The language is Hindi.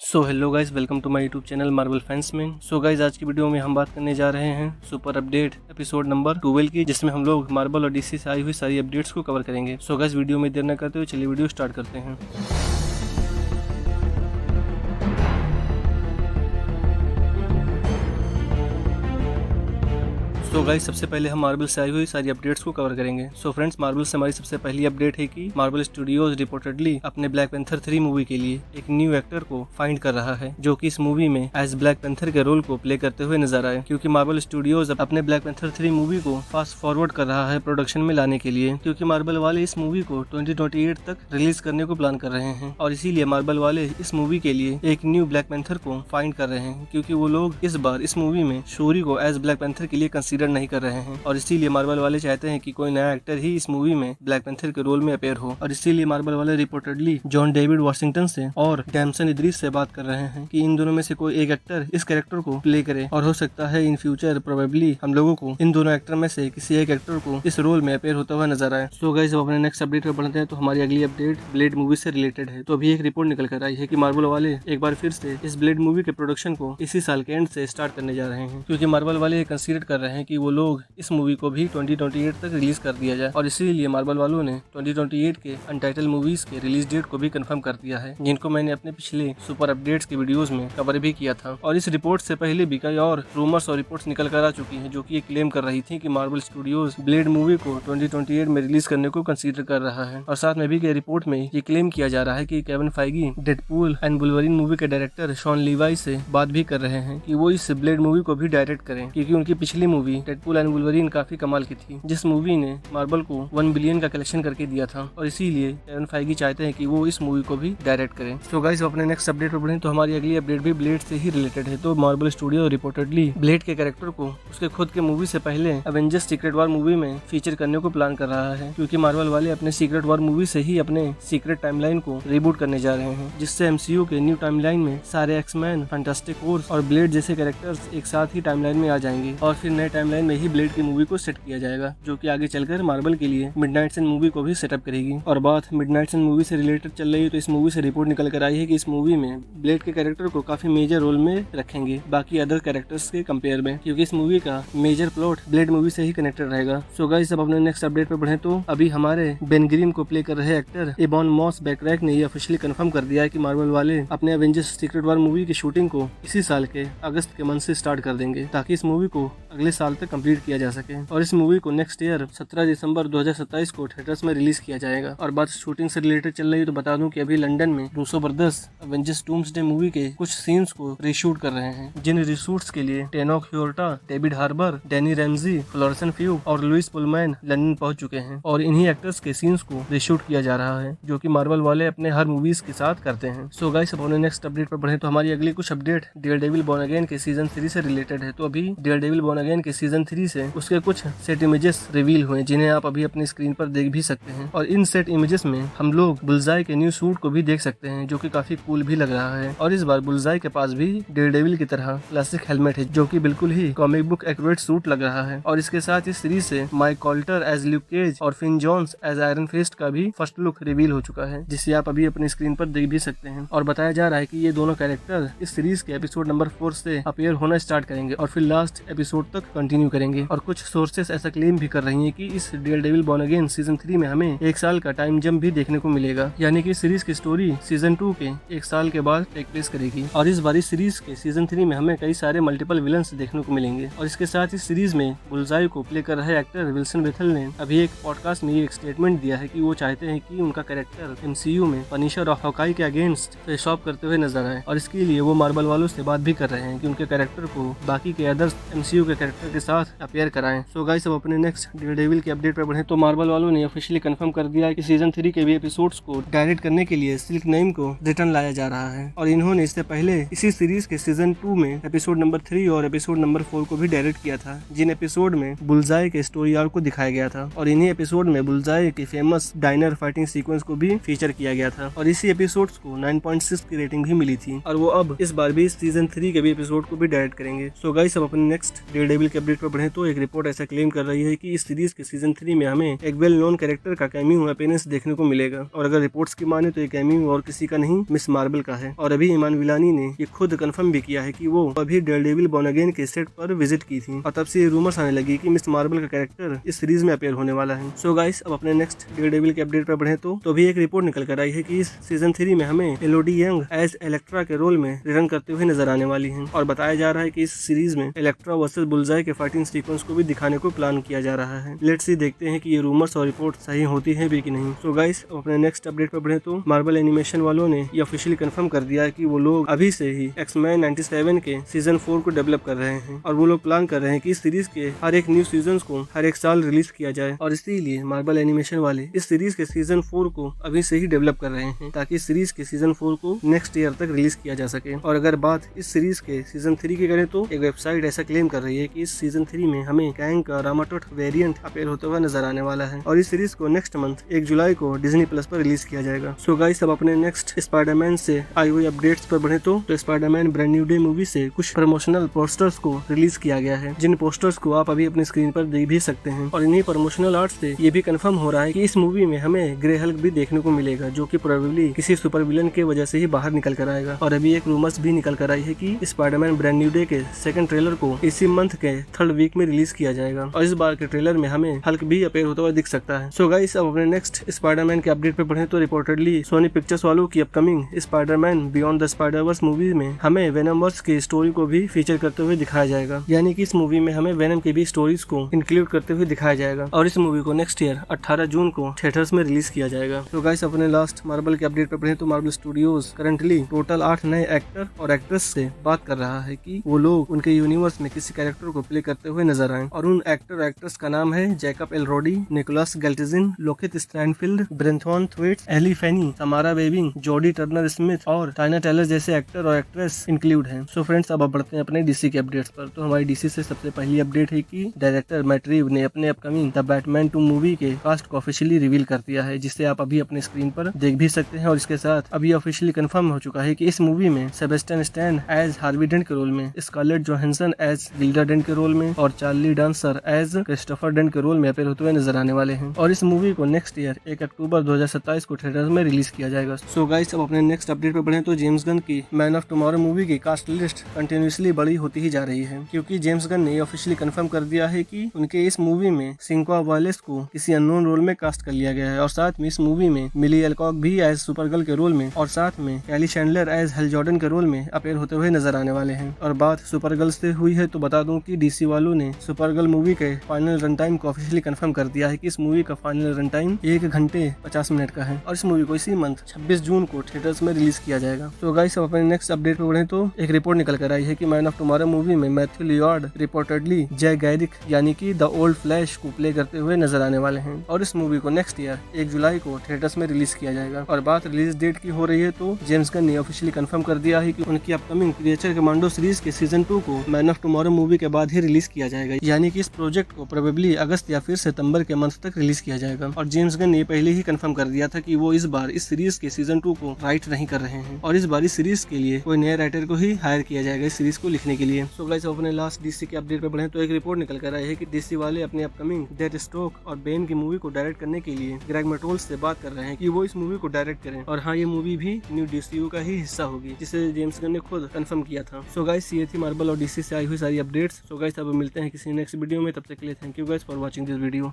So hello guys, welcome to my YouTube channel Marvel fans में। सो गाइज, आज की वीडियो में हम बात करने जा रहे हैं सुपर अपडेट एपिसोड नंबर 12 की, जिसमें हम लोग मार्वल और डीसी से आई हुई सारी अपडेट्स को कवर करेंगे। सो गाइज, वीडियो में देर न करते हुए चलिए वीडियो स्टार्ट करते हैं। सो गाइस, सबसे पहले हम मार्वल से आई हुई सारी अपडेट्स को कवर करेंगे। सो फ्रेंड्स, मार्वल से हमारी सबसे पहली अपडेट है कि मार्वल स्टूडियोज रिपोर्टेडली अपने ब्लैक पैंथर 3 मूवी के लिए एक न्यू एक्टर को फाइंड कर रहा है, जो कि इस मूवी में एज ब्लैक पैंथर के रोल को प्ले करते हुए नजर आए। क्योंकि मार्वल स्टूडियोज अपने ब्लैक पैंथर 3 मूवी को फास्ट फॉरवर्ड कर रहा है प्रोडक्शन में लाने के लिए, क्योंकि मार्वल वाले इस मूवी को 2028 तक रिलीज करने को प्लान कर रहे हैं। और इसीलिए मार्वल वाले इस मूवी के लिए एक न्यू ब्लैक पैंथर को फाइंड कर रहे हैं, क्योंकि वो लोग इस बार इस मूवी में शूरी को एज ब्लैक पैंथर के लिए कंसीडर नहीं कर रहे हैं। और इसीलिए मार्वल वाले चाहते हैं कि कोई नया एक्टर ही इस मूवी में ब्लैक पैंथर के रोल में अपेयर हो। और इसीलिए मार्वल वाले रिपोर्टेडली जॉन डेविड वॉशिंगटन से और डैमसन इद्रिस से बात कर रहे हैं कि इन दोनों में से कोई एक एक्टर इस कैरेक्टर को प्ले करे। और हो सकता है इन फ्यूचर प्रोबेबली हम लोगों को इन दोनों एक्टर में से किसी एक एक्टर को इस रोल में अपेयर होता हुआ नजर आए। सो गाइस, अब अपने नेक्स्ट अपडेट पर बढ़ते हैं। तो हमारी अगली अपडेट ब्लेड मूवी से रिलेटेड है। तो अभी एक रिपोर्ट निकल कर आई है कि मार्वल वाले एक बार फिर से इस ब्लेड मूवी के प्रोडक्शन को इसी साल के एंड से स्टार्ट करने जा रहे हैं, क्योंकि मार्वल वाले कंसीडर कर रहे हैं कि वो लोग इस मूवी को भी 2028 तक रिलीज कर दिया जाए। और इसीलिए मार्वल वालों ने 2028 के अनटाइटल मूवीज के रिलीज डेट को भी कंफर्म कर दिया है, जिनको मैंने अपने पिछले सुपर अपडेट्स के वीडियोस में कवर भी किया था। और इस रिपोर्ट से पहले भी कई और रूमर्स और रिपोर्ट्स निकल कर आ चुकी हैं, जो कि ये क्लेम कर रही थी कि मार्वल स्टूडियोज ब्लेड मूवी को 2028 में रिलीज करने को कंसीडर कर रहा है। और साथ में भी के रिपोर्ट में ये क्लेम किया जा रहा है कि Kevin Feige Deadpool and Wolverine movie के डायरेक्टर शॉन लीवाई से बात भी कर रहे हैं कि वो इस ब्लेड मूवी को भी डायरेक्ट करें, क्योंकि उनकी पिछली मूवी डेडपूल एंड वुल्वरीन काफी कमाल की थी, जिस मूवी ने मार्वल को 1 बिलियन का कलेक्शन करके दिया था। और इसीलिए केविन फाइगी चाहते हैं कि वो इस मूवी को भी डायरेक्ट करें। सो गाइस, अपने नेक्स्ट अपडेट पर बढ़ें तो हमारी अगली अपडेट भी ब्लेड से ही रिलेटेड है। तो मार्वल स्टूडियो रिपोर्टेडली ब्लेड के कैरेक्टर को उसके खुद के मूवी से पहले एवेंजर्स सीक्रेट वॉर मूवी में फीचर करने को प्लान कर रहा है, क्योंकि मार्वल वाले अपने सीक्रेट वॉर मूवी से ही अपने सीक्रेट टाइमलाइन को रिबूट करने जा रहे हैं, जिससे एमसीयू के न्यू टाइमलाइन में सारे एक्समैन, फैंटास्टिक फोर्स और ब्लेड जैसे कैरेक्टर्स एक साथ ही टाइमलाइन में आ जाएंगे। और फिर नए टाइमलाइन में ही ब्लेड की मूवी को सेट किया जाएगा, जो कि आगे चलकर मार्वल के लिए मिडनाइट सन मूवी को भी सेटअप करेगी। और बात मिडनाइट सन मूवी से रिलेटेड चल रही है, तो इस मूवी से रिपोर्ट निकल कर आई है कि इस मूवी में ब्लेड के कैरेक्टर को काफी मेजर रोल में रखेंगे बाकी अदर कैरेक्टर्स के कंपेयर में, क्योंकि इस मूवी का मेजर प्लॉट ब्लेड मूवी से ही कनेक्टेड रहेगा। सो गाइस, अब अपने नेक्स्ट अपडेट पर बढ़े तो अभी हमारे बेन ग्रीन को प्ले कर रहे एक्टर एबॉन मॉस बैकरैक ने ऑफिशियली कंफर्म कर दिया है कि मार्वल वाले अपने एवेंजर्स सीक्रेट वॉर मूवी की शूटिंग को इसी साल के अगस्त के मंथ से स्टार्ट कर देंगे, ताकि इस मूवी को अगले साल तक कंप्लीट किया जा सके। और इस मूवी को नेक्स्ट ईयर 17 दिसंबर 2027 को थिएटर्स में रिलीज किया जाएगा। और बात शूटिंग से रिलेटेड चल रही है, तो बता दूं कि अभी लंदन में Russo brothers Avengers doomsday movie के कुछ सीन्स को रीशूट कर रहे हैं, जिन रीशूट्स के लिए Tenoch Huerta, David Harbour, Danny Ramsey, Florence Pugh और लुइस पुलमैन लंदन पहुंच चुके हैं। और इन्हीं एक्टर्स के सीन्स को रीशूट किया जा रहा है, जो कि मार्वल वाले अपने हर मूवीज के साथ करते हैं। सो गाइस, अब नेक्स्ट अपडेट पर बढ़े तो हमारी अगली कुछ अपडेट डेयरडेविल बॉर्न अगेन के सीजन 3 से रिलेटेड है। तो अभी डेयरडेविल बॉर्न अगेन के सीजन 3 से उसके कुछ सेट इमेजेस रिवील हुए, जिन्हें आप अभी अपनी स्क्रीन पर देख भी सकते हैं। और इन सेट इमेजेस में हम लोग बुलजाई के न्यू सूट को भी देख सकते हैं, जो कि काफी कूल भी लग रहा है। और इस बार बुलजाई के पास भी डेयरडेविल की तरह क्लासिक हेलमेट है, जो कि बिल्कुल ही कॉमिक बुक एक्यूरेट सूट लग रहा है। और इसके साथ इस सीरीज से Mike Colter as Luke Cage और Finn Jones as Iron Fist का भी फर्स्ट लुक रिवील हो चुका है, जिसे आप अभी अपनी स्क्रीन पर देख भी सकते हैं। और बताया जा रहा है कि ये दोनों कैरेक्टर इस सीरीज के एपिसोड नंबर 4 से अपीयर होना स्टार्ट करेंगे और फिर लास्ट एपिसोड तक कंटिन्यू करेंगे। और कुछ सोर्सेस ऐसा क्लेम भी कर रही हैं कि इस डेयरडेविल बॉर्न अगेन सीजन 3 में हमें 1 साल का टाइम जंप भी देखने को मिलेगा, यानी कि सीरीज की स्टोरी सीजन 2 के 1 साल के बाद टेक प्लेस करेगी। और इस बार इस सीरीज के सीजन 3 में हमें कई सारे मल्टीपल विलन्स देखने को मिलेंगे। और इसके साथ इस सीरीज में बुलजाई को प्ले कर रहे एक्टर विल्सन बेथल ने अभी एक पॉडकास्ट में एक स्टेटमेंट दिया है कि वो चाहते हैं कि उनका कैरेक्टर एमसीयू में पनिशर और हॉकाई के अगेंस्ट फेस ऑफ करते हुए नजर आए। और इसके लिए वो मार्वल वालों से बात भी कर रहे हैं कि उनके कैरेक्टर को बाकी के अदर्स एमसीयू के कैरेक्टर के साथ अपेयर कराएं। सो गाइस, अब अपने नेक्स्ट डेयरडेविल के अपडेट पर बढ़े तो मार्वल वालों ने ऑफिशियली कंफर्म कर दिया है कि सीजन 3 के भी एपिसोड्स को डायरेक्ट करने के लिए सिल्क नाइम को रिटर्न लाया जा रहा है। और इन्होंने इससे पहले इसी सीरीज के सीजन 2 में एपिसोड नंबर 3 और एपिसोड नंबर 4 को भी डायरेक्ट किया था, जिन एपिसोड में बुलजाई के स्टोरी आर्क को दिखाया गया था। और इन्हीं एपिसोड में बुलजाई के फेमस डाइनर फाइटिंग सीक्वेंस को भी फीचर किया गया था। और इसी एपिसोड्स को 9.6 की रेटिंग भी मिली थी। और वो अब इस बार भी सीजन 3 के भी एपिसोड को भी डायरेक्ट करेंगे। सो गाइस, अब अपने नेक्स्ट डेयरडेविल के अपडेट अपडेट पर बढ़े तो एक रिपोर्ट ऐसा क्लेम कर रही है कि इस सीरीज के सीजन 3 में हमें एक वेल नोन कैरेक्टर का कैमियो अपीयरेंस देखने को मिलेगा। और अगर रिपोर्ट्स की माने तो ये कैमियो और किसी का नहीं, मिस मार्वल का है। और अभी इमान विलानी ने ये खुद कंफर्म भी किया है कि वो अभी डेयरडेविल बॉर्न अगेन के सेट पर विजिट की थी और तब से ये रूमर्स आने लगी कि मिस मार्वल का कैरेक्टर इस सीरीज में अपीयर होने वाला है। सो गाइस, अब अपने नेक्स्ट डेयरडेविल के अपडेट पर बढ़े तो भी एक रिपोर्ट निकल कर आई है कि इस सीजन 3 में हमें एलोडी यंग एज इलेक्ट्रा के रोल में रिटर्न करते हुए नजर आने वाली है। और बताया जा रहा है कि इस सीरीज में इलेक्ट्रा वर्सेस बुलजाई के फाइटिंग सीक्वेंस को भी दिखाने को प्लान किया जा रहा है। लेट्स सी, देखते हैं कि ये रूमर्स और रिपोर्ट सही होती है भी कि नहीं। सो गाइस, अपने नेक्स्ट अपडेट पर बढ़े तो मार्वल एनिमेशन वालों ने ये ऑफिशियली कंफर्म कर दिया है कि वो लोग अभी से ही एक्स-मैन 97 के सीजन 4 को डेवलप कर रहे हैं। और वो लोग प्लान कर रहे हैं कि इस सीरीज के हर एक न्यू सीजन को हर एक साल रिलीज किया जाए। और इसीलिए मार्वल एनिमेशन वाले इस सीरीज के सीजन 4 को अभी से ही डेवलप कर रहे हैं ताकि इस सीरीज के सीजन 4 को नेक्स्ट ईयर तक रिलीज किया जा सके। और अगर बात इस सीरीज के सीजन 3 की करें तो एक वेबसाइट ऐसा क्लेम कर रही है कि इस सीजन 3 में हमें कैंग का रामाटोट वेरिएंट अपीयर होते हुए नजर आने वाला है। और इस सीरीज को नेक्स्ट मंथ 1 जुलाई को डिज्नी प्लस पर रिलीज किया जाएगा। सो गाइस, अब अपने नेक्स्ट स्पाइडरमैन से आई हुई अपडेट्स पर बढ़े तो Spiderman brand new day movie से कुछ प्रमोशनल पोस्टर्स को रिलीज किया गया है, जिन पोस्टर्स को आप अभी अपने स्क्रीन पर देख भी सकते हैं। और इन्हीं प्रमोशनल आर्ट से ये भी कंफर्म हो रहा है कि इस मूवी में हमें ग्रे हल्क भी देखने को मिलेगा, जो कि प्रोबेबली किसी सुपर विलन के वजह से ही बाहर निकल कर आएगा। और अभी एक रूमर्स भी निकल कर आई है कि स्पाइडरमैन ब्रांड न्यू डे के सेकंड ट्रेलर को इसी मंथ के 3rd वीक में रिलीज किया जाएगा। और इस बार के ट्रेलर में हमें हल्क भी अपीयर होता हुआ दिख सकता है। सो गाइस, अब अपने नेक्स्ट स्पाइडरमैन के अपडेट पे बढ़े तो रिपोर्टेडली सोनी पिक्चर्स वालों की upcoming Spiderman beyond the Spider-Verse movie में हमें वेनमवर्स की स्टोरी को भी फीचर करते हुए दिखाया जाएगा। यानी कि इस मूवी में हमें वेनम की भी स्टोरीज को इंक्लूड करते हुए दिखाया जाएगा। और इस मूवी को नेक्स्ट ईयर 18 जून को थिएटर्स में रिलीज किया जाएगा। तो गाइस, अपने लास्ट मार्वल के अपडेट पे बढ़े तो मार्वल स्टूडियोज करंटली टोटल 8 नए एक्टर और एक्ट्रेस से बात कर रहा है कि वो लोग उनके यूनिवर्स में किसी कैरेक्टर को प्ले करते हुए नजर आए। और उन एक्टर एक्ट्रेस का नाम है Jacob Elordi, Nicholas Galitzine, Lakeith Stanfield, Brenton Thwaites, Ellie Fanning, Tamara Webbing, Jodie Turner Smith और टाइना टेलर जैसे एक्टर और एक्ट्रेस इंक्लूड हैं। सो फ्रेंड्स, अब बढ़ते हैं अपने डीसी के अपडेट्स पर। तो हमारी डीसी से सबसे पहली अपडेट है कि डायरेक्टर मैट रीव ने अपने अपकमिंग द बैटमैन 2 मूवी के कास्ट को ऑफिशियली रिवील कर दिया है, जिसे आप अभी अपने स्क्रीन पर देख भी सकते हैं। और इसके साथ अभी ऑफिशियली कंफर्म हो चुका है कि इस मूवी में Sebastian Stan as Harvey Dent के रोल में, Scarlett Johansson as Gilda Dent के रोल में और Charlie Dancer as Christopher Dent के रोल में अपीयर होते हुए नजर आने वाले हैं। और इस मूवी को नेक्स्ट ईयर 1 अक्टूबर 2027 को थिएटर्स में रिलीज किया जाएगा। सो गाइस, अब अपने नेक्स्ट अपडेट पे बढ़े तो जेम्स गन की मैन ऑफ टुमारो मूवी की कास्ट लिस्ट कंटिन्यूअसली बड़ी होती ही जा रही है, क्योंकि जेम्स गन ने ऑफिशियली कंफर्म कर दिया है कि उनके इस मूवी में सिंक्वा वालेस को किसी अननोन रोल में कास्ट कर लिया गया है। और साथ में इस मूवी में मिली एल्कॉक भी एज सुपरगर्ल के रोल में और साथ में कैली शैंडलर एज हेल जॉर्डन के रोल में अपीयर होते हुए नजर आने वाले हैं। और बात सुपरगर्ल से हुई है तो बता दूं कि डीसी वालों ने सुपरगर्ल मूवी के फाइनल रन टाइम को ऑफिशियली कंफर्म कर दिया है कि इस मूवी का फाइनल रन टाइम 1 घंटे 50 मिनट का है। और इस मूवी को इसी मंथ 26 जून को थिएटर्स में रिलीज किया जाएगा। तो गाइस, अब अपने नेक्स्ट अपडेट पे बढ़े तो एक रिपोर्ट निकल कर आई है कि मैन ऑफ टुमारो मूवी में मैथ्यू लियोर्ड रिपोर्टेडली जय गैरिक यानी कि द ओल्ड फ्लैश को प्ले करते हुए नजर आने वाले हैं। और इस मूवी को नेक्स्ट ईयर 1 जुलाई को थिएटर्स में रिलीज किया जाएगा। और बात रिलीज डेट की हो रही है तो जेम्स गन ने ऑफिशियली कंफर्म कर दिया है कि उनकी अपकमिंग क्रिएचर कमांडो सीरीज के सीजन 2 को मैन ऑफ टुमारो मूवी के बाद ही रिलीज किया जाएगा। यानी कि इस प्रोजेक्ट को प्रोबेबली अगस्त या फिर सितंबर के मंथ तक रिलीज किया जाएगा। और जेम्स गन ने पहले ही कंफर्म कर दिया था कि वो इस बार इस सीरीज के सीजन 2 को राइट नहीं कर रहे हैं और इस बार इस सीरीज के लिए कोई नए राइटर को ही हायर किया जाएगा इस सीरीज को लिखने के लिए। सो गाइस, अपने लास्ट डीसी के अपडेट पे बढ़े तो एक रिपोर्ट निकल कर आई है कि डीसी वाले अपने अपकमिंग डेथस्ट्रोक और बेन की मूवी को डायरेक्ट करने के लिए ग्रेग मैटोल्स से बात कर रहे हैं कि वो इस मूवी को डायरेक्ट करें। और हाँ, ये मूवी भी न्यू डीसीयू का ही हिस्सा होगी, जिसे जेम्स गन ने खुद कंफर्म किया था। सो गाइस, ये थी मार्वल और डीसी से आई हुई सारी अपडेट्स। सो गाइस, अब मिलते हैं किसी नेक्स्ट वीडियो में, तब तक के लिए thank you guys for watching this video.